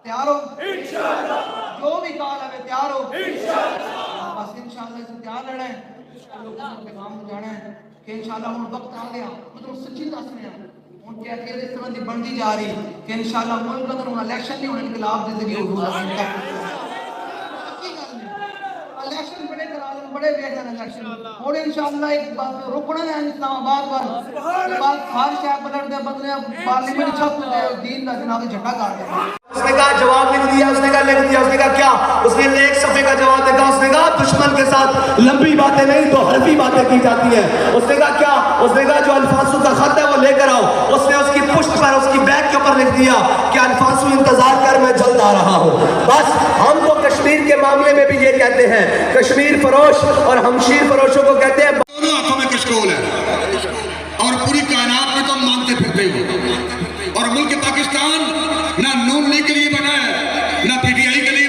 تیار ہو انشاءاللہ، جو بھی کال ہے تیار ہو انشاءاللہ، بس انشاءاللہ اسے تیار رہنا ہے، لوگوں کو پیغام جانا ہے کہ انشاءاللہ ہوں وقت آ گیا، مطلب سچی دس رہے ہیں ان کی حیثیت اس طرح کی بڑھتی جا رہی کہ انشاءاللہ ملک اگر ہوں الیکشن نہیں ہونے انقلاب کی زندگی حضور الیکشن بڑے کرا لیں بڑے بہتر الیکشن اور انشاءاللہ ایک بات رکنا ہے اسلام آباد پر بعد ہر شہر پلٹ دے بدلے پارلیمنٹ چھپ دے دین کا جناب جھنڈا گاڑ دے اس نے کہا جواب لکھ دیا، اس نے کہا لکھ دیا، اس نے کہا کیا؟ اس نے ایک صفحے کا جواب دیکھا، اس نے کہا دشمن کے ساتھ لمبی باتیں نہیں دو حرفی باتیں کی جاتی ہیں۔ اس نے کہا کیا؟ اس نے کہا جو الفانسو کا خط ہے وہ لے کر آؤ۔ اس نے اس کی پشت پر اس کی بیک کے اوپر لکھ دیا کہ الفانسو انتظار کر میں جلد آ رہا ہوں۔ بس ہم تو کشمیر کے معاملے میں بھی یہ کہتے ہیں، کشمیر فروش اور ہمشیر فروشوں کو کہتے ہیں دونوں آنکھوں میں کشکول ہے اور پوری کائنات میں تو ہم مانگتے پھرتے ہو، اور ملک پاکستان نہ نون لیگ کے لیے بنا ہے نہ پی ٹی آئی کے لیے